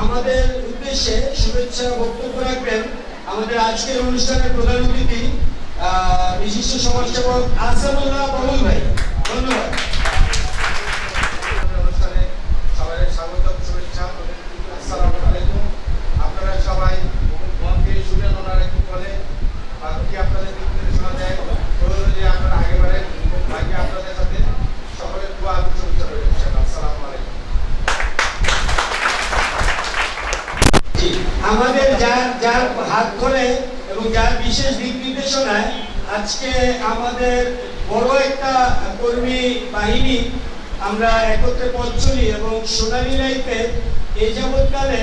আমাদের উদ্দেশ্যে শুভেচ্ছা বক্তব্য রাখবেন আমাদের আজকের অনুষ্ঠানের প্রধান অতিথি বিশিষ্ট সমাজসেবক আহসানুল্লাহ বাবুল ভাই। ধন্যবাদ। অনুষ্ঠানে সবাই স্বাগত, শুভেচ্ছা। আসসালামু আলাইকুম। আপনারা সবাই মন দিয়ে শুনেন, ওনারা কি বলে বাকি আপনাদের নির্দেশনা দেয়, যে আপনারা আগে বাড়েন এবং বাকি আপনাদের সাথে সকলের দোয়া এবং শুভেচ্ছা রয়েছে। আসসালামু আলাইকুম। আমাদের যার হাত ধরে এবং যার বিশেষ দিক নির্দেশনায় আজকে আমাদের বড় একটা কর্মী বাহিনী আমরা একত্রে পথ চলি এবং সোনালী লাইফে এই যাবৎকালে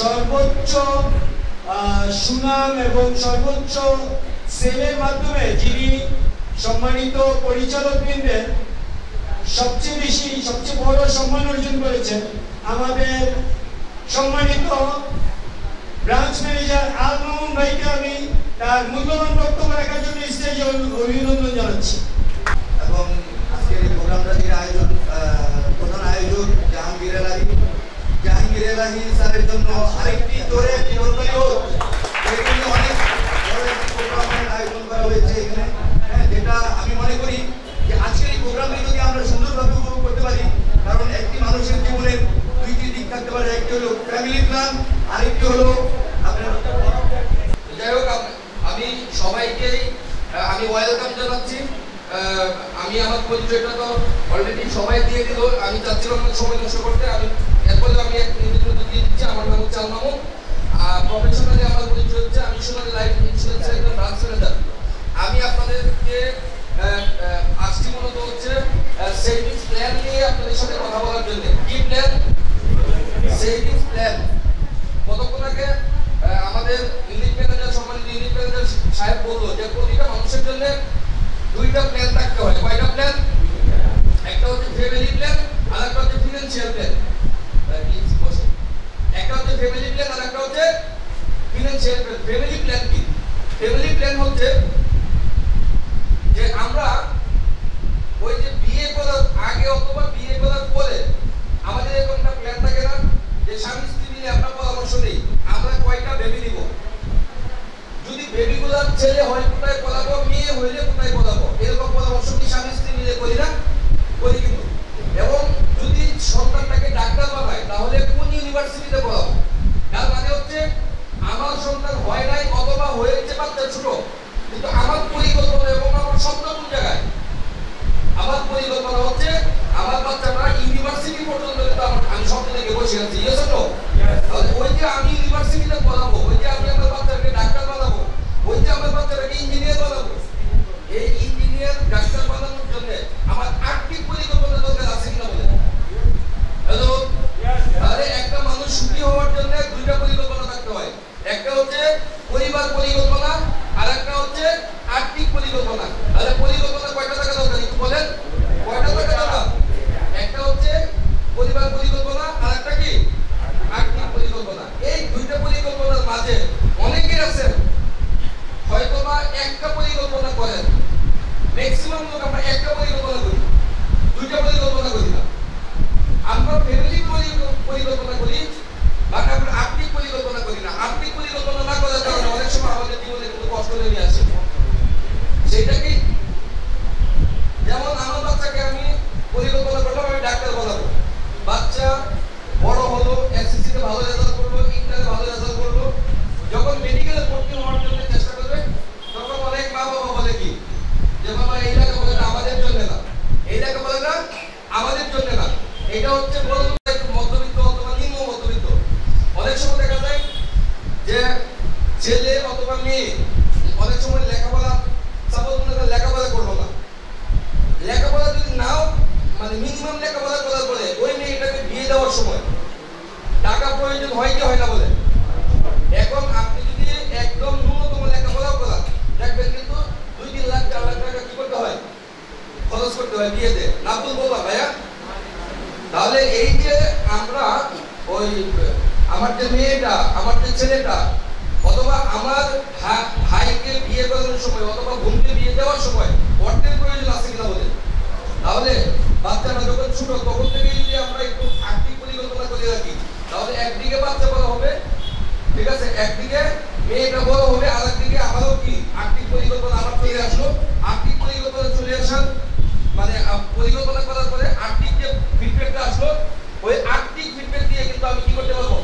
সর্বোচ্চ সুনাম এবং সর্বোচ্চ সেলের মাধ্যমে যিনি সম্মানিত পরিচালকবৃন্দের সবচেয়ে বড় সম্মান অর্জন করেছেন, আমাদের সম্মানিত ব্রাঞ্চ ম্যানেজার আল মামুন ভাইকে আমি তার মূল্যবান বক্তব্য রাখার জন্য স্টেজে অভিনন্দন জানাচ্ছি। এবং আজকের এই প্রোগ্রামটার প্রধান আয়োজক জাহাঙ্গীর এলাহি স্যারের জন্য আরেকটি জোরে অনেক বড় একটি প্রোগ্রামের আয়োজন করা হয়েছে এখানে, যেটা আমি মনে করি যে আজকের এই প্রোগ্রামটি যদি আমরা সুন্দরভাবে উপভোগ করতে পারি, কারণ একটি মানুষের জীবনের দুইটি দিক থাকতে পারে, একটি হলো ফ্যামিলি প্ল্যান, আরেকটি হলো আপনার। যাই হোক, আমি সবাইকেই আমি ওয়েলকাম জানাচ্ছি। আমি আমার পরিচয়টা তো অলরেডি সবাই দিয়ে দিল, আমি চাচ্ছিলাম না সময় নষ্ট করতে। আমি এরপরে আমি এক মিনিট দিয়ে দিচ্ছি। আমার নাম হচ্ছে আল মামুন। প্রফেশনালি আমার পরিচয় হচ্ছে আমি সোনালী লাইফ ইন্স্যুরেন্সের একজন ব্রাঞ্চ ম্যানেজার। আমি আপনাদেরকে আসছি মূলত হচ্ছে সেভিংস প্ল্যান নিয়ে আপনাদের সাথে কথা বলার জন্য। কি প্ল্যান? Savings plan. কতক্ষণ আগে আমাদের ইউনিট ম্যানেজার, সম্মানিত ইউনিট ম্যানেজার সাহেব বললো যে প্রতিটা মানুষের জন্য দুইটা প্ল্যান থাকতে হয়। কয়টা প্ল্যান? একটা হচ্ছে ফ্যামিলি প্ল্যান, আর একটা হচ্ছে ফিনান্সিয়াল প্ল্যান। একটা হচ্ছে ফ্যামিলি প্ল্যান, আর একটা হচ্ছে ফিনান্সিয়াল প্ল্যান। ফ্যামিলি প্ল্যান কি? ফ্যামিলি প্ল্যান হচ্ছে যে আমরা ওই যে বিয়ে করার আগে অথবা বিয়ে করার পরে আমাদের এরকম একটা প্ল্যান থাকে না যে স্বামী স্ত্রী মিলে আমরা পরামর্শ নেই আমরা কয়টা বেবি নিব, যদি বেবিগুলো ছেলে হয় কোথায় পড়াবো, মেয়ে হইলে কোথায় পড়াবো, এরকম পরামর্শ কি স্বামী স্ত্রী মিলে করি না? করি কিন্তু। এবং যদি সন্তানটাকে ডাক্তার বানায় তাহলে কোন ইউনিভার্সিটিতে পড়াবো? তার মানে হচ্ছে আমার সন্তান হয় নাই অথবা হয়েছে বাচ্চা ছোট, কিন্তু আমার পরিকল্পনা এবং আমার স্বপ্ন কোন জায়গায়? আমার পরিকল্পনা হচ্ছে আমার বাচ্চাটা ইউনিভার্সিটি পর্যন্ত আমি স্বপ্ন থেকে বসে আছি। ওই যে আমি ইউনিভার্সিটিতে পড়াবো, ওই যে আমি আমার বাচ্চাকে ডাক্তার বানাবো, ওই যে আমার বাচ্চাটাকে ইঞ্জিনিয়ার বানাবো, এই ইঞ্জিনিয়ার ডাক্তার বানানোর জন্য আমার আর্থিক পরিকল্পনা দরকার আছে কিনা বলে? হ্যালো, তাহলে একটা মানুষ সুখী হওয়ার জন্য দুইটা পরিকল্পনা থাকতে হয়। একটা হচ্ছে পরিবার পরিকল্পনা, আর একটা হচ্ছে আর্থিক পরিকল্পনা। তাহলে পরিকল্পনা কয়টা থাকা দরকার একটু বলেন? কয়টা থাকা দরকার? একটা হচ্ছে পরিবার পরিকল্পনা, আর একটা কি আর্থিক পরিকল্পনা। এই দুইটা পরিকল্পনার মাঝে অনেকেই আছেন হয়তোবা একটা পরিকল্পনা করেন, ম্যাক্সিমাম লোক আমরা একটা পরিকল্পনা করি, দুইটা পরিকল্পনা করি না। আমরা ফ্যামিলি পরিকল্পনা করি, বাট আমরা আর্থিক পরিকল্পনা করি না। আর্থিক পরিকল্পনা না করার কারণে অনেক সময় আমাদের জীবনে কিন্তু কষ্ট নেমে আসে। সেটা কি? যেমন আমার বাচ্চাকে আমি পরিকল্পনা করলাম আমি ডাক্তার বানাবো, বাচ্চা বড় হলো, এসএসসিতে ভালো রেজাল্ট করলো, ইন্টারে ভালো রেজাল্ট করলো, যখন মেডিকেলে ভর্তি হওয়ার জন্য চেষ্টা করবে তখন অনেক মা বাবা বলে কি যে বাবা এই লেখাপড়াটা আমাদের জন্য না, এই লেখাপড়াটা আমাদের জন্য না। এটা হচ্ছে বড় মধ্যবিত্ত অথবা নিম্ন মধ্যবিত্ত। অনেক সময় দেখা যায় যে ছেলে অথবা মেয়ে অনেক সময় লেখাপড়া সাপোজ লেখাপড়া করলো না, লেখাপড়া যদি নাও মানে মিনিমাম লেখাপড়া করার পরে ওই মেয়েটাকে বিয়ে দেওয়ার সময় টাকা প্রয়োজন হয় কি হয় না বলে? এখন আপনি যদি একদম ন্যূনতম লেখাপড়াও করা দেখবেন কিন্তু 2-3 লাখ 4 লাখ টাকা কি করতে হয়? খরচ করতে হয় বিয়েতে। না বলবো না ভাইয়া? তাহলে এই যে আমরা ওই আমার যে মেয়েটা, আমার যে ছেলেটা, অথবা আমার ভাইকে বিয়ে করানোর সময় অথবা বোনকে বিয়ে দেওয়ার সময় অর্থের প্রয়োজন আছে কিনা বলে? তাহলে বাচ্চাটা যখন ছোট তখন থেকে যদি আমরা একটু আর্থিক পরিকল্পনা করে রাখি তাহলে একদিকে বাচ্চা ঠিক আছে, একদিকে মেয়েটা বড় হবে, আরেকদিকে আমারও কি আর্থিক পরিকল্পনা আমার চলে আসলো। আর্থিক পরিকল্পনা চলে আসার মানে পরিকল্পনা করার পরে আর্থিক যে ফিডব্যাকটা আসলো, ওই আর্থিক ফিডব্যাক দিয়ে কিন্তু আমি কি করতে পারবো,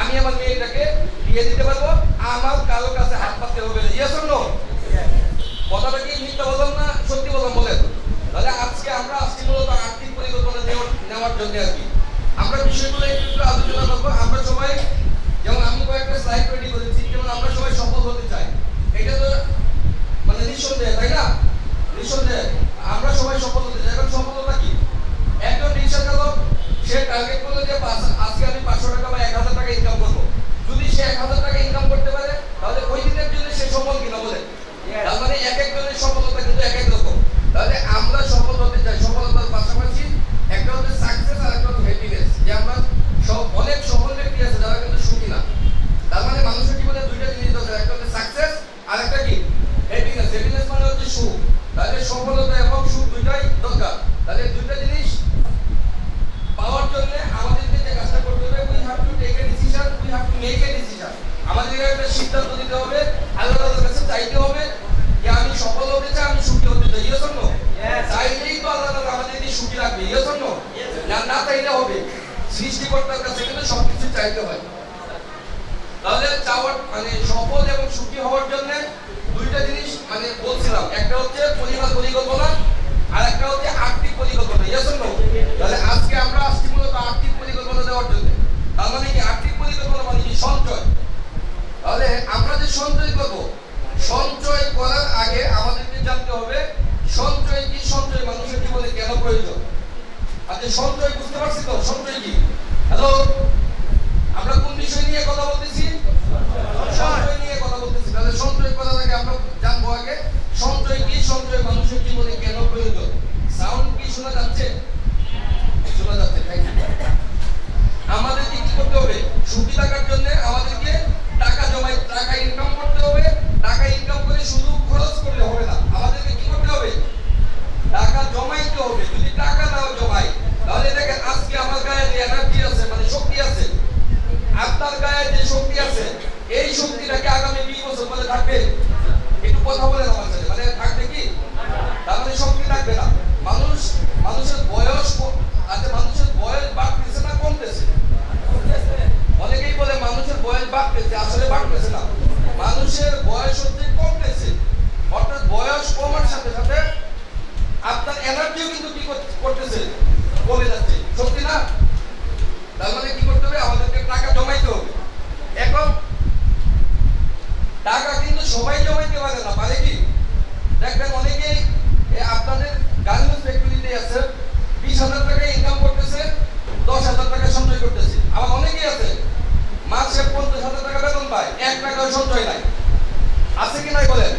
আমি আমার মেয়েটাকে বিয়ে দিতে পারবো, আমার কারো কাছে হাত পাততে হবে না। Yes or no? কথাটা কি মিথ্যা বললাম না সত্যি বললাম বলেন? তাহলে আজকে আমরা আসছি মূলত আর্থিক পরিকল্পনা নেওয়ার জন্য আর কি। আমরা বিষয়গুলো একটু আলোচনা করবো। আমরা সবাই যেমন আমি কয়েকটা স্লাইড রেডি করেছি, যেমন আমরা সবাই সফল হতে চাই, এটা তো মানে নিঃসন্দেহে, তাই না? নিঃসন্দেহে আমরা সবাই সফল হতে চাই। এখন সফলতা কি? একজন রিক্সা চালক সে টার্গেট করলো যে আজকে আমি 500 টাকা বা 1000 টাকা ইনকাম করবো। যদি সে 1000 টাকা ইনকাম করতে পারে তাহলে ওই দিনের জন্য সে সফল কিনা বলে? তার মানে এক একজনের সফলতা কিন্তু এক এক রকম। তাহলে আমরা সফল হতে চাই, সফলতার পাশাপাশি একটা হচ্ছে সাকসেস আর একটা হচ্ছে হ্যাপিনেস। যে আমরা অনেক সফল ব্যক্তি আছে যারা কিন্তু সুখী না। তার মানে মানুষের জীবনে দুইটা জিনিস দরকার, একটা হচ্ছে সাকসেস আর একটা কি হ্যাপিনেস। হ্যাপিনেস মানে হচ্ছে সুখ। তাহলে সফলতা এবং সুখ দুইটাই দরকার। তাহলে দুইটা জিনিস পাওয়ার জন্য আমাদেরকে যে কাজটা করতে হবে, we have to take a decision, we have to make a decision. আমাদেরকে একটা সিদ্ধান্ত নিতে হবে, আল্লাহর কাছে চাইতে হবে যে আমি সফল হতে চাই, আমি সুখী হতে চাই। Yes or no? চাইলেই তো আল্লাহ তাআলা আমাদেরকে সুখী রাখবে। Yes or no? না চাইলে হবে? সৃষ্টিকর্তার কাছে কিন্তু সবকিছু চাইতে হয়। তাহলে চাওয়ার মানে সফল এবং সুখী হওয়ার জন্য দুইটা জিনিস মানে বলছিলাম, একটা হচ্ছে পরিবার পরিকল্পনা আর একটা হচ্ছে আর্থিক পরিকল্পনা। Yes or no? তাহলে আজকে আমরা আসছি মূলত আর্থিক পরিকল্পনা দেওয়ার জন্য। তার মানে কি আর্থিক পরিকল্পনা মানে কি? সঞ্চয়। তাহলে আমরা যে সঞ্চয় করব, সঞ্চয় করার আগে আমাদেরকে জানতে হবে সঞ্চয় কি, সঞ্চয় মানুষের জীবনে কেন প্রয়োজন। আচ্ছা সঞ্চয় বুঝতে পারছি তো? সঞ্চয় কি? হ্যালো, আমরা কোন বিষয় নিয়ে কথা বলতেছি? সঞ্চয় নিয়ে কথা বলতেছি। তাহলে সঞ্চয় করার আগে আমরা জানবো আগে সঞ্চয় কি, সঞ্চয় মানুষের জীবনে কেন প্রয়োজন। সাউন্ড কি শোনা যাচ্ছে? শোনা যাচ্ছে। Thank you. আমাদেরকে কি করতে হবে? সুখী থাকার জন্য আমাদেরকে টাকা জমাই, টাকা ইনকাম করতে হবে। টাকা ইনকাম করে শুধু খরচ করলে হবে না, আমাদেরকে কি করতে হবে? টাকা জমাইতে হবে। যদি টাকা না জমাই তাহলে দেখেন আজকে আমার গায়ে যে এনার্জি আছে মানে শক্তি আছে, আপনার গায়ে যে শক্তি আছে এই শক্তিটাকে আগামী 20 বছর পরে থাকবে? একটু কথা বলেন আমার সাথে, মানে থাকবে কি? তার মানে শক্তি থাকবে না। মানুষের বয়স আচ্ছা মানুষের বয়স বাড়তেছে না কমতেছে? অনেকেই বলে মানুষের বয়স বাড়তেছে, আসলে বাড়তেছে না, মানুষের বয়স হচ্ছে কমতেছে। অর্থাৎ বয়স কমার সাথে সাথে আপনার এনার্জিও কিন্তু কি করতেছে? কমে যাচ্ছে। সত্যি না? তার মানে কি করতে হবে? আমাদেরকে টাকা জমাইতে হবে। এখন টাকা কিন্তু সবাই জমাইতে পারে না, পারে কি? দেখবেন অনেকেই আপনাদের গার্মেন্টস ফ্যাক্টরিতে আছে 20,000 টাকা ইনকাম করতেছে, 10,000 টাকা সঞ্চয় করতেছে। আবার অনেকেই আছে মাসে 50,000 টাকা বেতন পায়, 1 টাকাও সঞ্চয় নাই। আছে কি নাই বলেন?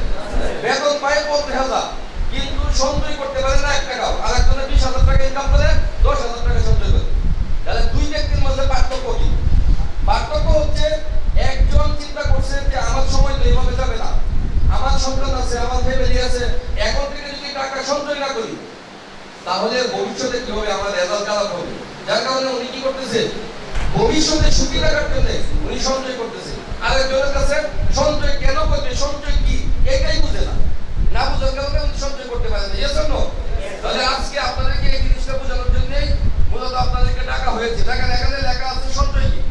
বেতন পায় 50,000 কিন্তু সঞ্চয় করতে পারে না 1 টাকাও। আর একজনের 20,000 টাকা ইনকাম করে 10,000 টাকা সঞ্চয় করে। তাহলে দুই ব্যক্তির মধ্যে পার্থক্য কি? পার্থক্য হচ্ছে একজন চিন্তা করছে যে আমার সময় তো এইভাবে যাবে না, আমার সন্তান আছে, আমার ফ্যামিলি আছে, এখন থেকে যদি টাকা সঞ্চয় না করি তাহলে ভবিষ্যতে কি হবে? আমার রেজাল্ট খারাপ হবে। যার কারণে উনি কি করতেছে? ভবিষ্যতে সুখী থাকার জন্য উনি সঞ্চয় করতেছে। আর একজনের কাছে সঞ্চয় কেন করবে, সঞ্চয় কি এটাই বুঝে না, না বুঝার কারণে উনি সঞ্চয় করতে পারে না। Yes or no? তাহলে আজকে আপনাদেরকে এই জিনিসটা বোঝানোর জন্যই মূলত আপনাদেরকে ডাকা হয়েছে। দেখেন এখানে লেখা আছে সঞ্চয় কি।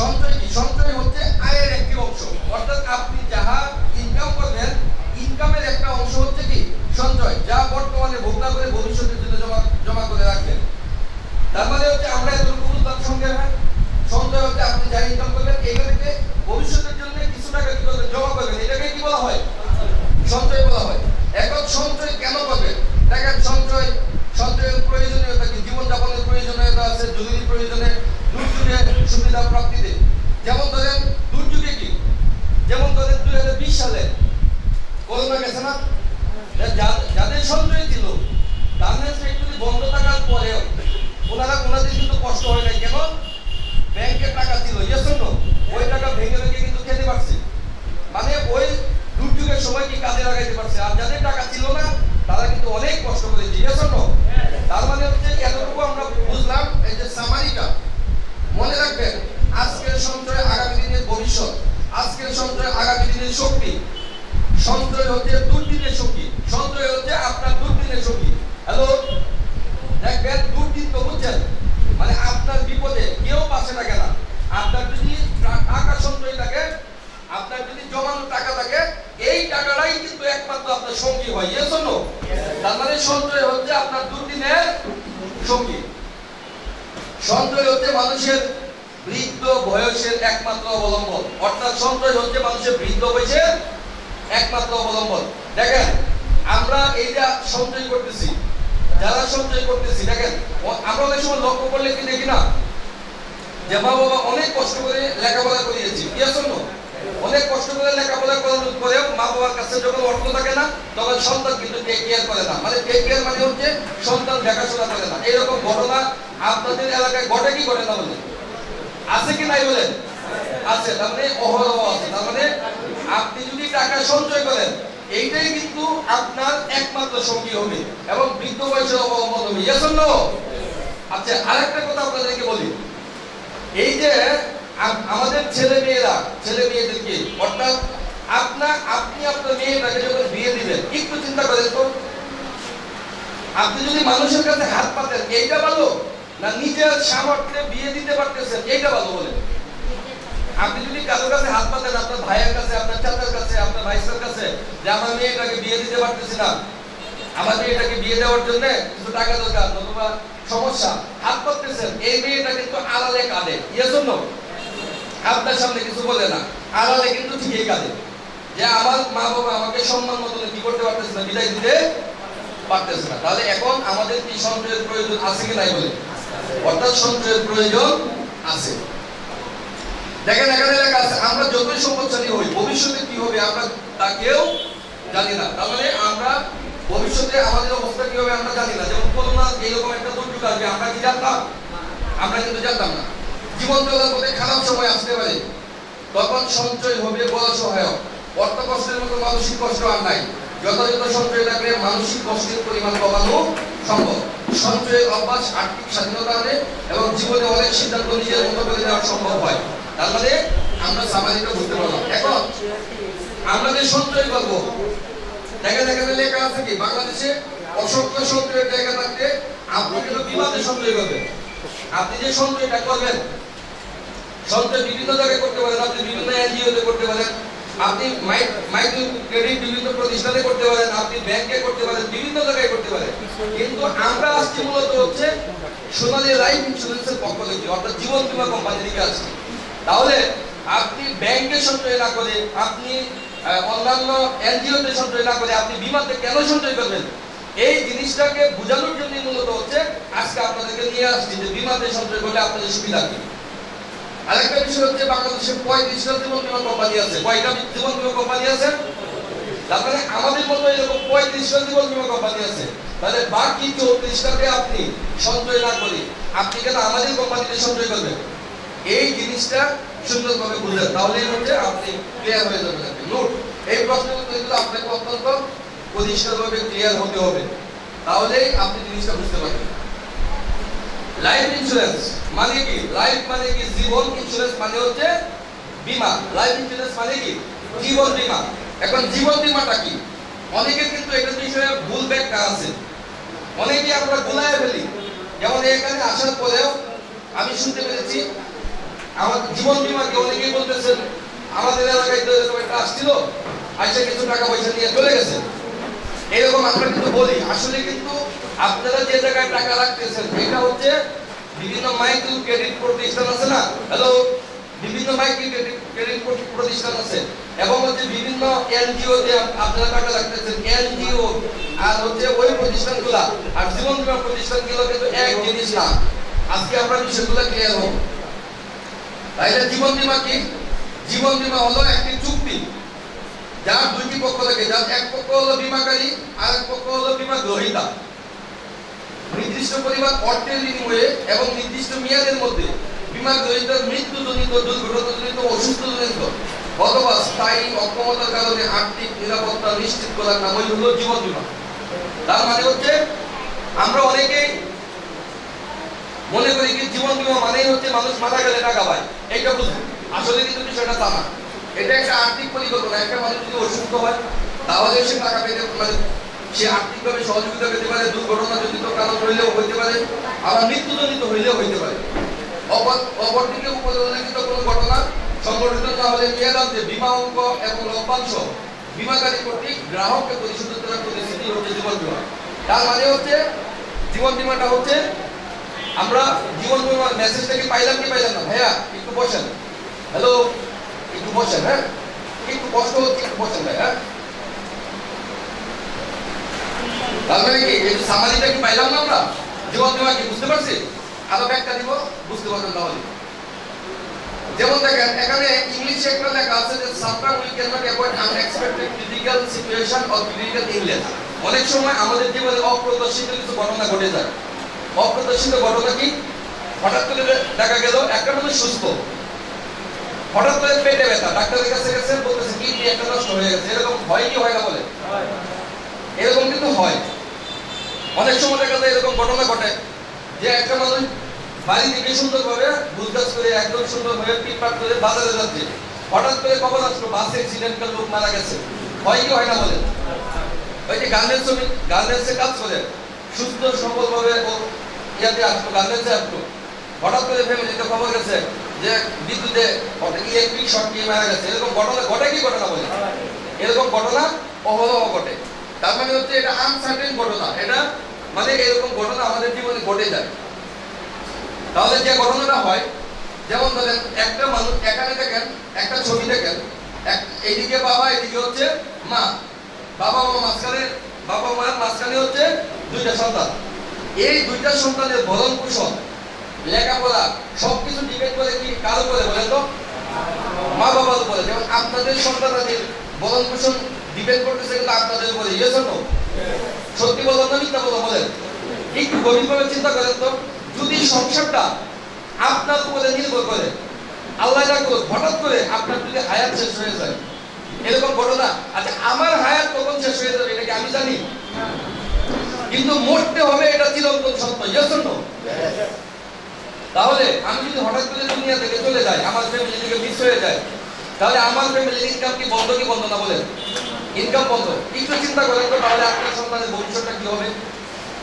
সঞ্চয় কি? সঞ্চয় হচ্ছে আয়ের একটি অংশ। অর্থাৎ আপনি যাহা ইনকাম করবেন, ইনকামের একটা অংশ হচ্ছে কি সঞ্চয়, যা বর্তমানে ভোগ না করে ভবিষ্যতের জন্য জমা করে রাখবেন। তার মানে হচ্ছে আমরা এতটুকু বুঝলাম সঙ্গে সঞ্চয় হচ্ছে আপনি যা ইনকাম করবেন এইটা থেকে ভবিষ্যতের জন্য কিছু টাকা কি করবেন? জমা করবেন। এটাকে কি বলা হয়? সঞ্চয় বলা হয়। এখন সঞ্চয় কেন করবেন? দেখেন সঞ্চয়ের প্রয়োজনীয়তা কি? জীবনযাপনের প্রয়োজনীয়তা আছে, জরুরি প্রয়োজনে, দুর্যোগে সুবিধা প্রাপ্তিতে। যেমন ধরেন দুর্যোগে কি? যেমন ধরেন 2020 সালে করোনা গেছে না, যাদের সঞ্চয় ছিল গার্মেন্টস ফ্যাক্টরি বন্ধ থাকার পরেও ওনাদের কিন্তু কষ্ট হয় নাই। কেন? ব্যাংকে টাকা ছিল। Yes or no? ওই টাকা ভেঙে কিন্তু খেতে পারছে। মানে ওই দুর্যোগের সময় কি কাজে লাগাইতে পারছে। আর যাদের টাকা ছিল না তারা কিন্তু অনেক কষ্ট করেছে। Yes or no? তার মানে হচ্ছে এতটুকু আমরা বুঝলাম। এই যে সামারিটা মনে রাখবেন, আজকের সঞ্চয় আগামী দিনে সঞ্চয় আগামী দিনের শক্তি। সঞ্চয় হচ্ছে দুর্দিনের শক্তি। সঞ্চয় হচ্ছে আপনার দুর্দিনের শক্তি। হ্যালো, দেখবেন দুর্দিন তো বুঝছেন, মানে আপনার বিপদে কেউ পাশে থাকে না। আপনার যদি টাকা সঞ্চয় থাকে, আপনার যদি জমানো টাকা থাকে, এই টাকাটাই কিন্তু একমাত্র আপনার সঙ্গী হয়। Yes or no? তার মানে সঞ্চয় হচ্ছে আপনার দুর্দিনের সঙ্গী। সঞ্চয় হচ্ছে মানুষের বৃদ্ধ বয়সের একমাত্র অবলম্বন। অর্থাৎ সঞ্চয় হচ্ছে মানুষের বৃদ্ধ বয়সের একমাত্র অবলম্বন। দেখেন, আমরা এইটা সঞ্চয় করতেছি, যারা সঞ্চয় করতেছি, দেখেন আমরা অনেক সময় লক্ষ্য করলে কি দেখি না যে মা বাবা অনেক কষ্ট করে লেখাপড়া করিয়েছি। Yes or no? অনেক কষ্ট করে লেখাপড়া করানোর পরেও মা বাবার কাছে যখন অর্থ থাকে না, তখন সন্তান কিন্তু টেক কেয়ার করে না। মানে টেক কেয়ার মানে হচ্ছে সন্তান দেখাশোনা করে না। এরকম ঘটনা আপনাদের এলাকায় ঘটে কি ঘটে না বলেন? আছে কি নাই বলেন? আছে। তার মানে অহরহ আছে। তার মানে আপনি যদি টাকা সঞ্চয় করেন, এইটাই কিন্তু আপনার একমাত্র সঙ্গী হবে এবং বৃদ্ধ বয়সের অবলম্বন হবে। Yes or no? আচ্ছা, আরেকটা কথা আপনাদেরকে বলি, এই যে আমাদের ছেলে মেয়েদেরকে, অর্থাৎ আপনি আপনার মেয়েটাকে যখন বিয়ে দিবেন, একটু চিন্তা করেন তো, আপনি যদি মানুষের কাছে হাত পাতেন, এইটা ভালো না নিজের সামর্থ্যে বিয়ে দিতে পারতেছেন, এইটা ভালো বলেন? আপনি যদি কারোর কাছে হাত পাতেন, আপনার ভাইয়ের কাছে, আপনার চাচার কাছে, আপনার ভাইসের কাছে, যে আমার মেয়েটাকে বিয়ে দিতে পারতেছি না, আমার মেয়েটাকে বিয়ে দেওয়ার জন্য কিছু টাকা দরকার, অথবা সমস্যা, হাত পাততেছেন, এই মেয়েটা কিন্তু আড়ালে কাঁদে। Yes or no? আপনার সামনে কিছু বলে না, আড়ালে কিন্তু ঠিকই কাঁদে যে আমার মা বাবা আমাকে সম্মান মতো কি করতে পারতেছে না, বিদায় দিতে পারতেছে না। তাহলে এখন আমাদের কি সঞ্চয়ের প্রয়োজন আছে কি নাই বলে? অর্থাৎ সঞ্চয়ের প্রয়োজন আছে। দেখেন, এখানে লেখা আছে আমরা যতই সম্পদশালী হই, ভবিষ্যতে কি হবে আমরা তা কেউ জানি না। তার মানে আমরা ভবিষ্যতে আমাদের অবস্থা কি হবে আমরা জানি না। যেমন করোনা এইরকম একটা দুর্যোগ আসবে, আমরা কি জানতাম? আমরা কিন্তু জানতাম না। জীবন চলার পথে খারাপ সময় আসতে পারে, তখন সঞ্চয় হবে বড় সহায়ক। অর্থ কষ্টের মতো মানসিক কষ্ট আর নাই। যথাযথ সঞ্চয় থাকলে মানসিক কষ্টের পরিমাণ কমানো সম্ভব। সঞ্চয়ের অভ্যাস আর্থিক স্বাধীনতা আনে এবং জীবনে অনেক সিদ্ধান্ত নিজের মতো করে নেওয়া সম্ভব হয়। তার মানে আমরা সামাজিকটা বুঝতে পারলাম। এখন আমরা যে সঞ্চয় করবো, দেখেন এখানে লেখা আছে কি, বাংলাদেশে অসংখ্য সঞ্চয়ের জায়গা থাকতে আপনি কিন্তু বিমাতে সঞ্চয় করবেন। আপনি যে সঞ্চয়টা করবেন, সঞ্চয় বিভিন্ন জায়গায় করতে পারেন। আপনি বিভিন্ন এনজিওতে করতে পারেন, আপনি মাইক্রো ক্রেডিট বিভিন্ন প্রতিষ্ঠানে করতে পারেন, আপনি ব্যাংকে করতে পারেন, বিভিন্ন জায়গায় করতে পারেন। কিন্তু আমরা আজকে মূলত হচ্ছে সোনালী লাইফ ইন্স্যুরেন্সের পক্ষ থেকে, অর্থাৎ জীবন বীমা কোম্পানি থেকে আসছি। তাহলে আপনি ব্যাংকে সঞ্চয় না করে, আপনি অন্যান্য এনজিওতে সঞ্চয় না করে আপনি বিমাতে কেন সঞ্চয় করবেন, এই জিনিসটাকে বোঝানোর জন্য মূলত হচ্ছে আজকে আপনাদেরকে নিয়ে আসছি যে বিমাতে সঞ্চয় করলে আপনাদের সুবিধা কি। আরেকটা বিষয় হচ্ছে বাংলাদেশে 35টা জীবন বীমা কোম্পানি আছে। কয়টা জীবন বীমা কোম্পানি আছে? তার মানে আমাদের মতো এরকম 35টা জীবন বীমা কোম্পানি আছে। তাহলে বাকি 34টাকে আপনি সঞ্চয় না করে আপনি কেন আমাদের কোম্পানিতে সঞ্চয় করবেন? এই জিনিসটা সুন্দরভাবে বুঝলেন, তাহলেই হচ্ছে আপনি ক্লিয়ার হয়ে যাবেন। নোট, এই প্রশ্নের উত্তরগুলো আপনাকে অত্যন্ত পরিষ্কারভাবে ক্লিয়ার হতে হবে, তাহলেই আপনি জিনিসটা বুঝতে পারবেন। লাইফ ইন্স্যুরেন্স মানে কি? লাইফ মানে কি? জীবন। ইন্স্যুরেন্স মানে হচ্ছে বীমা। লাইফ ইন্স্যুরেন্স মানে কি? জীবন বীমা। এখন জীবন বীমাটা কি? অনেকের কিন্তু এটা বিষয়ে ভুল ব্যাখ্যা আছে, অনেকে আমরা গুলায় ফেলি। যেমন এখানে আসার পরেও আমি শুনতে পেরেছি আমার জীবন বীমাকে অনেকেই বলতেছেন আমাদের এলাকায় তো এরকম একটা আসছিল, আইসা কিছু টাকা পয়সা নিয়ে চলে গেছে। এরকম আমরা কিন্তু বলি, আসলে কিন্তু আপনারা যে জায়গায় টাকা রাখতেছেন এটা হচ্ছে বিভিন্ন মাইক্রো ক্রেডিট প্রতিষ্ঠান আছে না, হ্যালো, বিভিন্ন মাইক্রো ক্রেডিট প্রতিষ্ঠান আছে এবং হচ্ছে বিভিন্ন এনজিও তে আপনারা টাকা রাখতেছেন। এনজিও আর হচ্ছে ওই প্রতিষ্ঠানগুলো আর জীবন বীমা প্রতিষ্ঠানগুলো কিন্তু এক জিনিস না। আজকে আমরা বিষয়গুলো ক্লিয়ার হব। তাইলে জীবন বীমা কি? জীবন বীমা হলো একটি চুক্তি যার দুইটি পক্ষ থাকে, যার এক পক্ষ হলো বীমাকারী আর এক পক্ষ হলো বীমা গ্রহীতা। নির্দিষ্ট পরিমাণ অর্থের বিনিময়ে এবং নির্দিষ্ট মেয়াদের মধ্যে বীমা গ্রহীতার মৃত্যুজনিত, দুর্ঘটনাজনিত, অসুস্থজনিত অথবা স্থায়ী অক্ষমতার কারণে আর্থিক নিরাপত্তা নিশ্চিত করার নামই হলো জীবন বীমা। তার মানে হচ্ছে আমরা অনেকেই মনে করি কি জীবন বীমা মানেই হচ্ছে মানুষ মারা গেলে টাকা পায়, এইটা বুঝুন। আসলে কিন্তু বিষয়টা তা না। এটা একটা আর্থিক পরিকল্পনা। একটা মানুষ যদি অসুস্থ হয় তাহলে সে টাকা পেতে মানে সে আর্থিকভাবে সহযোগিতা পেতে পারে, দুর্ঘটনাজনিত কারণ হইলেও হইতে পারে, আবার মৃত্যুজনিত হইলেও হইতে পারে। অপরদিকে উপরিউল্লেখিত কোনো ঘটনা সংঘটিত না হলে মেয়াদান্তে বীমা অঙ্ক এবং লভ্যাংশ বীমাকারী কর্তৃক গ্রাহককে পরিশোধ করার প্রতিশ্রুতি হচ্ছে জীবন বীমা। তার মানে হচ্ছে জীবন বীমাটা হচ্ছে আমরা জীবন বীমার মেসেজটা কি পাইলাম কি পাইলাম না? ভাইয়া একটু বসেন, হ্যালো একটু বসেন, হ্যাঁ একটু কষ্ট হচ্ছে, একটু বসেন ভাই, হ্যাঁ। তার মানে কি এই সামাজিকটা কি পাইলাম না আমরা? জীবন বীমা কি বুঝতে পারছি? আরো ব্যাখ্যা দিব, বুঝতে পারবেন তাহলে। যেমন দেখেন এখানে ইংলিশে একটা লেখা আছে যে sometimes we cannot avoid unexpected critical situation or critical illness। অনেক সময় আমাদের জীবনে অপ্রত্যাশিত কিছু ঘটনা ঘটে যায়। অপ্রত্যাশিত ঘটনা কি? হঠাৎ করে দেখা গেল একটা মানুষ সুস্থ, হঠাৎ করে পেটে ব্যথা, ডাক্তারের কাছে গেছে, বলতেছে কিডনি একটা নষ্ট হয়ে গেছে। এরকম হয় কি হয় না বলে? এরকম কিন্তু হয়। অনেক সময় দেখা যায় এরকম ঘটনা ঘটে যে একটা মানুষ বাড়ি থেকে সুন্দরভাবে বুঝগাছ করে একদম সুন্দরভাবে পিটপাট করে বাজারে যাচ্ছে, হঠাৎ করে খবর আসলো বাস অ্যাক্সিডেন্টে লোক মারা গেছে। হয় কি হয় না বলে? ওই যে গার্মেন্টস শ্রমিক গার্মেন্টসে কাজ করে সুস্থ সবলভাবে ও ইয়াতে আসলো, গার্মেন্টসে আসলো, হঠাৎ করে ফ্যামিলিতে খবর গেছে যে বিদ্যুতে ইলেকট্রিক শর্ট দিয়ে মারা গেছে। এরকম ঘটনা ঘটে কি ঘটনা বলে? এরকম ঘটনা অহরহ ঘটে। তার মানে হচ্ছে এটা আনসার্টেন ঘটনা। এটা মানে এরকম ঘটনা আমাদের জীবনে ঘটে যায়। তাহলে যে ঘটনাটা হয়, যেমন ধরেন একটা মানুষ, এখানে দেখেন একটা ছবি দেখেন, এইদিকে বাবা, এদিকে হচ্ছে মা, বাবা মার মাঝখানে হচ্ছে দুইটা সন্তান। এই দুইটা সন্তানের ভরণ পোষণ, লেখাপড়া সবকিছু ডিপেন্ড করে কি কার উপরে বলেন তো? মা বাবার উপরে। যেমন আপনাদের সন্তানদের ভরণ পোষণ ডিপেন্ড করতেছে কিন্তু আপনাদের উপরে। Yes or no? সত্যি বলেন না মিথ্যা বলেন? একটু গভীরভাবে চিন্তা করেন তো, যদি সংসারটা আপনার উপরে নির্ভর করে, আল্লাহ না করুক হঠাৎ করে আপনার যদি হায়াত শেষ হয়ে যায়, এরকম ঘটনা, আচ্ছা আমার হায়াত কখন শেষ হয়ে যাবে এটা কি আমি জানি? কিন্তু মরতে হবে এটা চিরন্তন সত্য। Yes or no? তাহলে আমি যদি হঠাৎ করে দুনিয়া থেকে চলে যাই, আমার ফ্যামিলি থেকে মিস হয়ে যায়, তাহলে আমার ফ্যামিলির ইনকাম কি বন্ধ কি বন্ধ না বলেন? ইনকাম বন্ধ। একটু চিন্তা করেন তো, তাহলে আপনার সন্তানের ভবিষ্যৎটা কি হবে?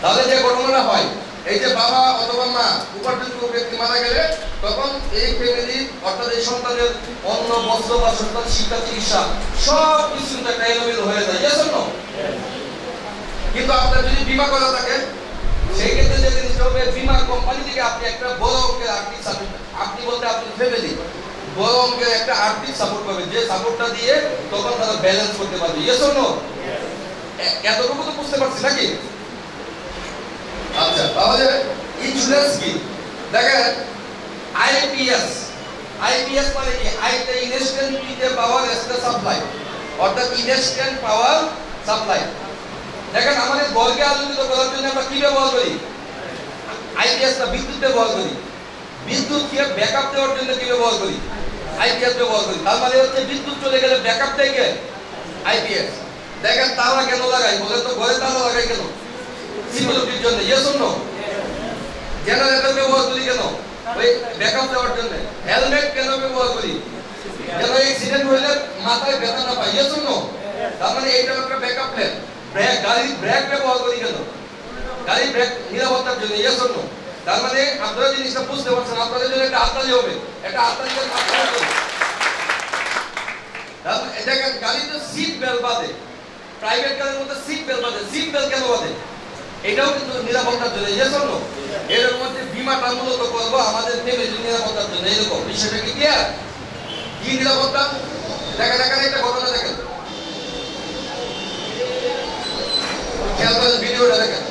তাহলে যে ঘটনাটা হয়, এই যে বাবা অথবা মা উপার্জনযোগ্য ব্যক্তি মারা গেলে তখন এই ফ্যামিলি অর্থাৎ এই সন্তানের অন্ন, বস্ত্র, বাসস্থান, শিক্ষা, চিকিৎসা সব কিছু একটা এলোমেলো হয়ে যায়। Yes or no? কিন্তু আপনার যদি বীমা করা থাকে, সেই ক্ষেত্রে যে জিনিসটা হবে, বীমা কোম্পানি থেকে আপনি একটা বড় অঙ্কের আর্থিক সাপোর্ট, আপনি বলতে আপনি ফ্যামিলি বড় অঙ্কের একটা আর্থিক সাপোর্ট পাবে, যে সাপোর্টটা দিয়ে তখন তারা ব্যালেন্স করতে পারবে। Yes or no? এতটুকু তো বুঝতে পারছি নাকি? আচ্ছা, তাহলে ইন্স্যুরেন্স কি? দেখেন আইপিএস মানে কি? আইতে ইনস্ট্যান্ট পাওয়ার সাপ্লাই, অর্থাৎ ইনস্ট্যান্ট পাওয়ার সাপ্লাই। দেখেন আমাদের ঘরকে আলোকিত করার জন্য আমরা কি ব্যবহার করি? আইপিএস না বিদ্যুৎ ব্যবহার করি। বিদ্যুৎকে ব্যাকআপ দেওয়ার জন্য কি ব্যবহার করি? আইপিএস ব্যবহার করি। তার মানে হচ্ছে বিদ্যুৎ চলে গেলে ব্যাকআপ দেয় কে? আইপিএস। দেখেন তালা কেন লাগাই বলেন তো? ঘরে তালা লাগাই কেন? সিকিউরিটির জন্য। Yes or no? জেনারেটর ব্যবহার করি কেন? ওই ব্যাকআপ দেওয়ার জন্য। হেলমেট কেন ব্যবহার করি? যেন অ্যাক্সিডেন্ট হলে মাথায় ব্যথা না পায়। Yes or no? তার মানে এইটা একটা ব্যাকআপ প্ল্যান। ব্রেক, গাড়ির ব্রেক ব্যবহার করি কেন? গাড়ির ব্রেক নিরাপত্তার জন্য। Yes or no? তার মানে আপনারা জিনিসটা বুঝতে পারছেন, আপনাদের জন্য একটা হাততালি হবে। একটা হাততালির মাধ্যমে দেখেন গাড়িতে সিট বেল্ট বাঁধে, প্রাইভেট কারের মধ্যে সিট বেল্ট বাঁধে। সিট বেল্ট কেন বাঁধে? এটাও কিন্তু নিরাপত্তার জন্য। Yes or no? এরকম হচ্ছে বীমাটা মূলত করবো আমাদের ফ্যামিলির নিরাপত্তার জন্য। এরকম বিষয়টা কি ক্লিয়ার? কি নিরাপত্তা? দেখেন এখানে একটা ঘটনা দেখেন, খেয়াল করেন ভিডিওটা দেখেন।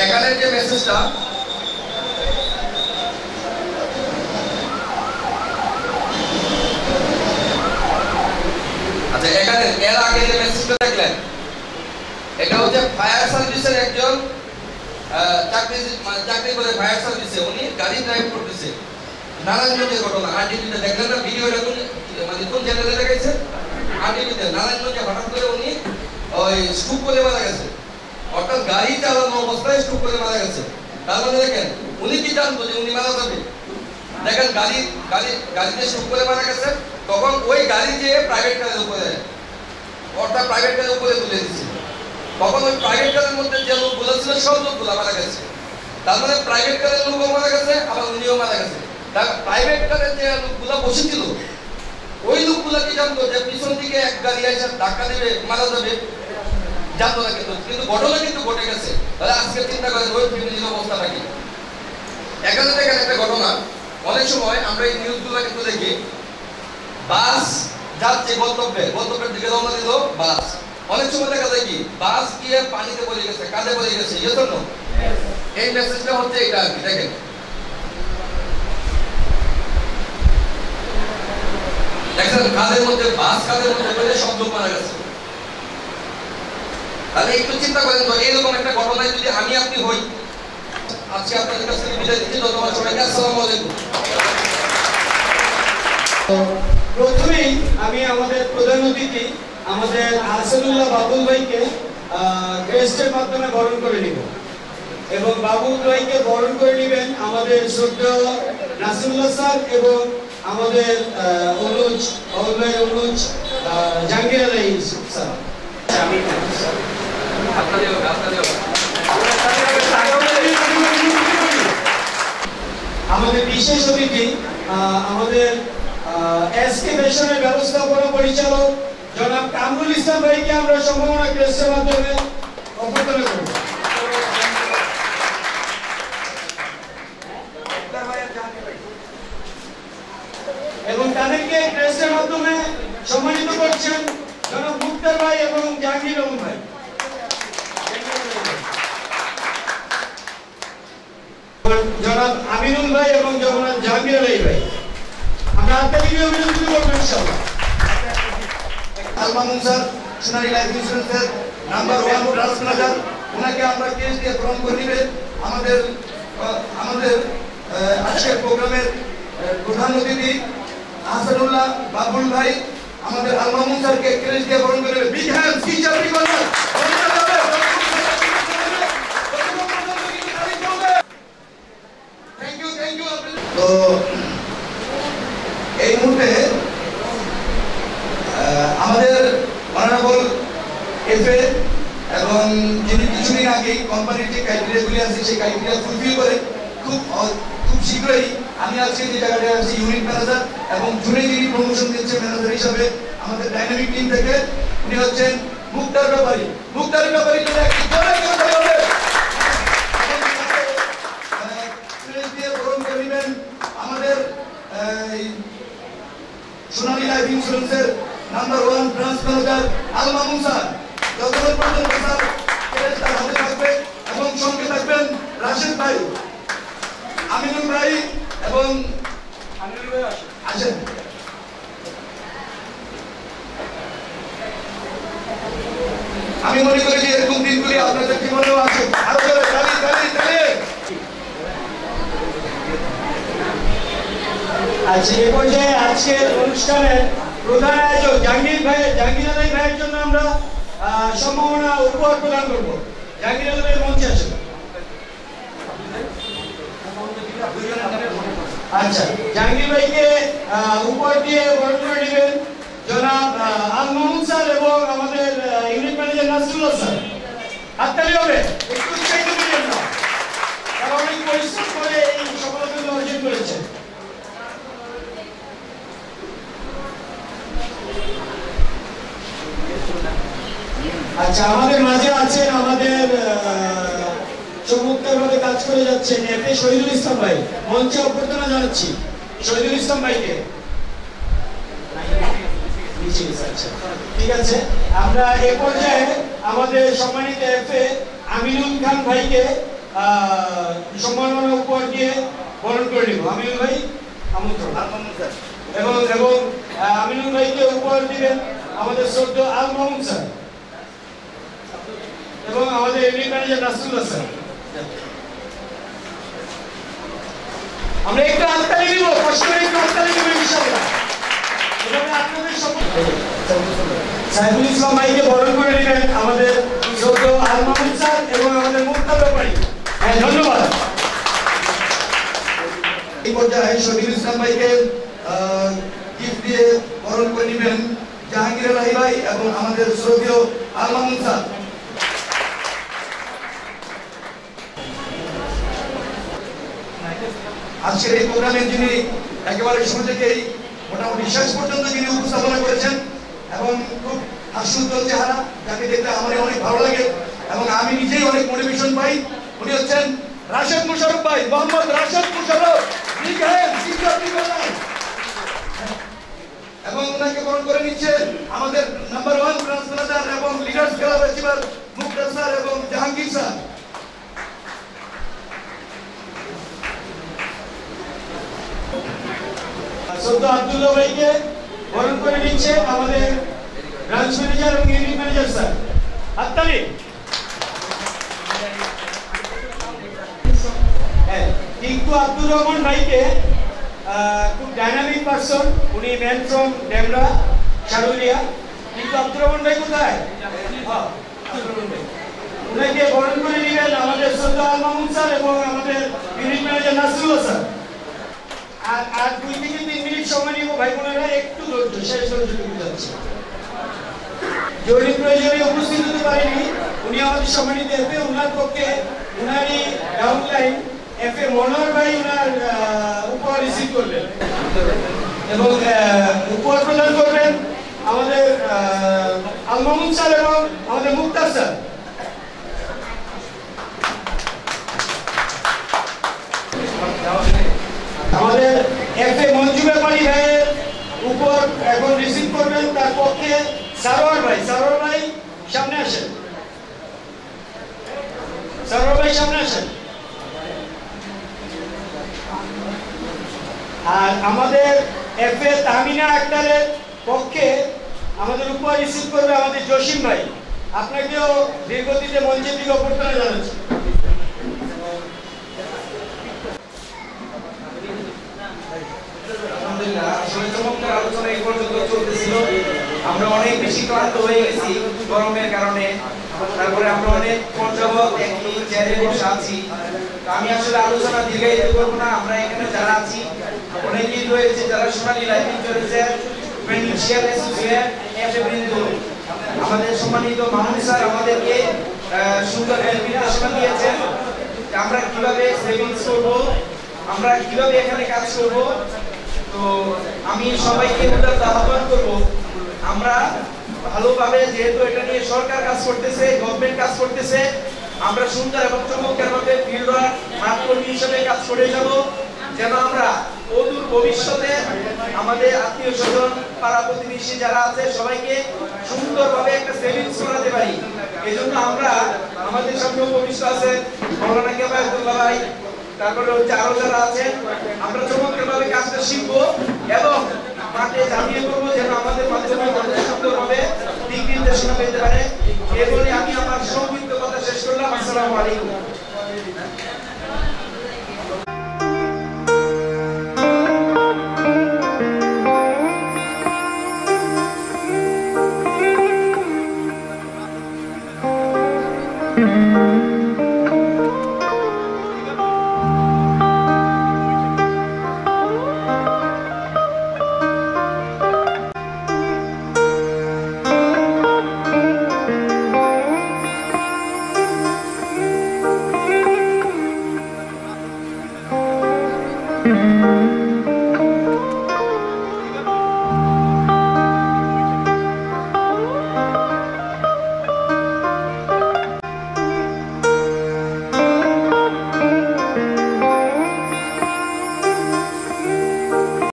এখানে যে মেসেজটা, আচ্ছা এখানে এর আগে যে মেসেজটা দেখলেন, এটা হচ্ছে ফায়ার সার্ভিসের একজন চাকরি করে ফায়ার সার্ভিসে, উনি গাড়ি ড্রাইভ করতেছে, নারায়ণগঞ্জের ঘটনা, আরটিভিতে দেখলেন না ভিডিওটা, মানে কোন চ্যানেলে দেখাইছে, আরটিভিতে। নারায়ণগঞ্জে হঠাৎ করে উনি ওই স্ট্রোক করে মারা গেছে, অর্থাৎ গাড়ি চালানো অবস্থায় স্ট্রোক করে মারা গেছে। তার মানে দেখেন উনি কি জানতো যে উনি মারা যাবে? দেখেন গাড়িতে স্ট্রোক করে মারা গেছে, তখন ওই গাড়ি যে প্রাইভেট কারের উপরে, অর্থাৎ প্রাইভেট কারের উপরে তুলে দিচ্ছে, তখন ওই প্রাইভেট কারের মধ্যে যে লোকগুলো ছিল সব লোকগুলো মারা গেছে। তার মানে প্রাইভেট কারের লোকও মারা গেছে, আবার উনিও মারা গেছে। তার প্রাইভেট কারের যে লোকগুলো বসেছিল ওই লোকগুলো কি জানতো যে পিছন দিকে এক গাড়ি এসে ধাক্কা দেবে, মারা যাবে? জানতো না, কিন্তু ঘটনা কিন্তু ঘটে গেছে। তাহলে আজকে চিন্তা করেন ওই ফ্যামিলির অবস্থাটা কি। এখানে দেখেন একটা ঘটনা, অনেক সময় আমরা এই নিউজগুলো কিন্তু দেখি, বাস যাচ্ছে গন্তব্যের দিকে রওনা দিল বাস, অনেক সময় দেখা যায় কি বাস গিয়ে পানিতে পড়ে গেছে, কাঁধে পড়ে গেছে, এই জন্য এই মেসেজটা হচ্ছে এটা আর কি। দেখেন কাঁধের মধ্যে বাস, কাঁধের মধ্যে পড়ে সব লোক মারা গেছে। তাহলে একটু চিন্তা করেন তো, এইরকম একটা ঘটনায় যদি আমি আপনি হই। আজকে আপনাদের কাছ থেকে বিদায় দিচ্ছি, ধন্যবাদ সবাইকে, আসসালামু আলাইকুম। প্রথমেই আমি আমাদের প্রধান অতিথি আমাদের আহসানুল্লাহ বাবুল ভাইকে ক্রেস্টের মাধ্যমে বরণ করে নিব, এবং বাবুল ভাইকে বরণ করে নেবেন আমাদের শ্রদ্ধেয় নাসিরুল্লাহ স্যার এবং আমাদের অনুজ জাহাঙ্গীর আলী স্যার। আমাদের বিশেষ অতিথি আমাদের এসকে ফ্যাশনের ব্যবস্থাপনা পরিচালক জনাব কামরুল ইসলাম ভাইকে আমরা সম্মাননা ক্রেস্টের মাধ্যমে অভ্যর্থনা করব। এবং তাদেরকে ক্রেস্টের মাধ্যমে সম্মানিত করছেন জনাব মুক্তার ভাই এবং জাহাঙ্গীর আলম ভাই। জনাব আমিনুল ভাই এবং জনাব জাহাঙ্গীর আলী ভাই, আমরা আপনাদেরকে অভিনন্দন করব ইনশাআল্লাহ। আলমামুন স্যার, সোনালী লাইফ ইন্স্যুরেন্সের নাম্বার 1 ব্রাঞ্চ ম্যানেজার, ওনাকে আমরা কেস দিয়ে গ্রহণ করে নেবেন। আমাদের আজকের প্রোগ্রামের প্রধান অতিথি আহসানুল্লাহ বাবুল ভাই আমাদের আলমামুন স্যারকে কেস দিয়ে গ্রহণ করে নেবেন। বিগ হ্যান্ড সিজারি করবেন। Thank you. তো এই মুহূর্তে আমাদের অনারেবল এফএ এবং যিনি কিছুদিন আগে কোম্পানির যে ক্রাইটেরিয়াগুলি আছে সেই ক্রাইটেরিয়া ফুলফিল করে খুব শীঘ্রই আমি আজকে যে জায়গাটা আছি ইউনিট ম্যানেজার, এবং জুনে যিনি প্রমোশন দিচ্ছে ম্যানেজার হিসাবে আমাদের ডাইনামিক টিম থেকে, উনি হচ্ছেন মুক্তার ব্যাপারী। আমাদের সোনালী লাইফ ইন্স্যুরেন্সের number 1 branch manager Almamun sir, যতক্ষণ পর্যন্ত স্যার তার হাতে থাকবে, এবং সঙ্গে থাকবেন রাশেদ ভাই, আমিনুল ভাই এবং আসেন। আমি মনে করি যে এরকম দিনগুলি আপনাদের জীবনেও আছে। আরো জোরে তালি। আচ্ছা, এই পর্যায়ে আজকের অনুষ্ঠানের প্রধান আয়োজক জাহাঙ্গীর আলী ভাইয়ের জন্য আমরা সম্মাননা উপহার প্রদান করব। জাহাঙ্গীর আলী ভাই মঞ্চে আসেন। আচ্ছা, জাহাঙ্গীর ভাইকে উপহার দিয়ে বরণ করে নেবেন জনাব আলমামুন স্যার এবং আমাদের ইউনিট ম্যানেজার নাসিরুল্লাহ স্যার। হাততালি হবে, একটু উৎসাহিত করেন না, তারা অনেক পরিশ্রম করে এই সফলতা অর্জন করেছেন। আচ্ছা, আমাদের মাঝে আছেন আমাদের চমৎকারভাবে কাজ করে যাচ্ছেন এফএ শহীদুল ইসলাম ভাই, মঞ্চে অভ্যর্থনা জানাচ্ছি শহীদুল ইসলাম ভাইকে। ঠিক আছে, আমরা এ পর্যায়ে আমাদের সম্মানিত এফএ আমিনুল খান ভাইকে সম্মাননা উপহার দিয়ে বরণ করে নেব। আমিনুল ভাই আমন্ত্রণ। এবং আমিনুল ভাইকে উপহার দিবেন আমাদের শ্রদ্ধেয় আল মামুন স্যার এবং আমাদের ইউনিট ম্যানেজার নাসিরুল্লাহ স্যার। আমরা একটু হাততালি দিব, কষ্ট করে একটু হাততালি দিব ইনশাআল্লাহ। এভাবে আপনাদের সম্পর্কে সাইফুল ইসলাম ভাইকে বরণ করে নেবেন আমাদের ছোট আল মাহমুদ স্যার এবং আমাদের মুক্তার ব্যাপারী। হ্যাঁ, ধন্যবাদ। এই পর্যায়ে শহীদুল ইসলাম ভাইকে গিফট দিয়ে বরণ করে নেবেন জাহাঙ্গীর আলহী ভাই এবং আমাদের শ্রদ্ধেয় আল মাহমুদ স্যার। আজকের এই প্রোগ্রামের যিনি একেবারে শুরু থেকেই মোটামুটি শেষ পর্যন্ত যিনি উপস্থাপনা করেছেন এবং খুব হাস্যোজ্জ্বল চেহারা, যাকে দেখলে আমার অনেক ভালো লাগে এবং আমি নিজেই অনেক মোটিভেশন পাই, উনি হচ্ছেন রাশেদ মুশাররফ ভাই, মোহাম্মদ রাশেদ মুশাররফ। এবং ওনাকে বরণ করে নিচ্ছে আমাদের নাম্বার 1 ব্রাঞ্চ ম্যানেজার এবং লিডার্স ক্লাব অ্যাচিভার মুক্তার স্যার এবং জাহাঙ্গীর স্যার। সদ্য আব্দুল্লাহ ভাইকে বরণ করে নিচ্ছে আমাদের ব্রাঞ্চ ম্যানেজার এবং ইউনিট ম্যানেজার স্যার। হাততালি। টিঙ্কু আব্দুর রহমান ভাইকে খুব ডাইনামিক পারসন, উনি ম্যান ফ্রম ডেমরা শারুলিয়া। টিঙ্কু আব্দুর রহমান ভাই কোথায়? উনাকে বরণ করে নিবেন আমাদের সদ্য আল মাহমুদ স্যার এবং আমাদের ইউনিট ম্যানেজার নাসরুল্লাহ স্যার। আর 2 থেকে 3 মিনিট সময় নিব ভাই বোনেরা, একটু ধৈর্য, শেষ পর্যন্ত যাচ্ছে। জরুরি প্রয়োজনে উপস্থিত হতে পারেনি উনি আমাদের সম্মানিত এফএ, উনার পক্ষে উনারই ডাউনলাইন এফএ মনোহর ভাই উনার উপহার রিসিভ করবেন এবং উপহার প্রদান করবেন আমাদের আল মাহমুদ স্যার এবং আমাদের মুক্তার স্যার। আমাদের এফএ মঞ্জু ব্যাপারী ভাইয়ের উপর এখন রিসিভ করবেন তার পক্ষে সারোয়ার ভাই। সারোয়ার ভাই সামনে আসেন, সারোয়ার ভাই সামনে আসেন। আর আমাদের এফএ তাহমিনা আক্তারের পক্ষে আমাদের উপহার রিসিভ করবে আমাদের জসিম ভাই। আপনাকেও দীর্ঘদিনে মঞ্চের দিকে অভ্যর্থনা জানাচ্ছি। আলহামদুলিল্লাহ, আসলে চমৎকার আলোচনা এই পর্যন্ত চলতেছিল। আমরা অনেক বেশি ক্লান্ত হয়ে গেছি গরমের কারণে, তারপরে আমরা অনেক পর্যাবত একই চেয়ারে বসে আছি। আমি আসলে আলোচনা দীর্ঘায়িত করব না। আমরা এখানে যারা আছি অনেকেই রয়েছে যারা সোনালী লাইফ ইন্স্যুরেন্সের ফিনান্সিয়াল অ্যাসোসিয়েট এফএ বৃন্দ। আমাদের সম্মানিত মাহমুদ স্যার আমাদেরকে সুন্দর নির্দেশনা দিয়েছেন আমরা কিভাবে সেভিংস করব, আমরা কিভাবে এখানে কাজ করব। তো আমি সবাইকে উদাত্ত আহ্বান করব, আমরা ভালোভাবে, যেহেতু এটা নিয়ে সরকার কাজ করতেছে, গভর্নমেন্ট কাজ করতেছে, আমরা সুন্দর এবং চমৎকারভাবে ফিল্ড মাঠ কর্মী হিসেবে কাজ করে যাব, যেন আমরা অদূর ভবিষ্যতে আমাদের আত্মীয় স্বজন পাড়া প্রতিবেশী যারা আছে সবাইকে সুন্দরভাবে একটা সেভিংস করাতে পারি। এজন্য আমরা আমাদের সামনে উপবিষ্ট আছে মাওলানা কেবল আব্দুল্লাহ ভাই, তারপরে হচ্ছে আরো যারা আছেন, আমরা চমৎকারভাবে কাজটা শিখবো এবং মাঠে ঝাঁপিয়ে পড়বো, যেন আমাদের মাধ্যমে মানুষ সুন্দরভাবে দিক নির্দেশনা পেতে পারে। এ বলে আমি আমার সংক্ষিপ্ত কথা শেষ করলাম। আসসালামু আলাইকুম।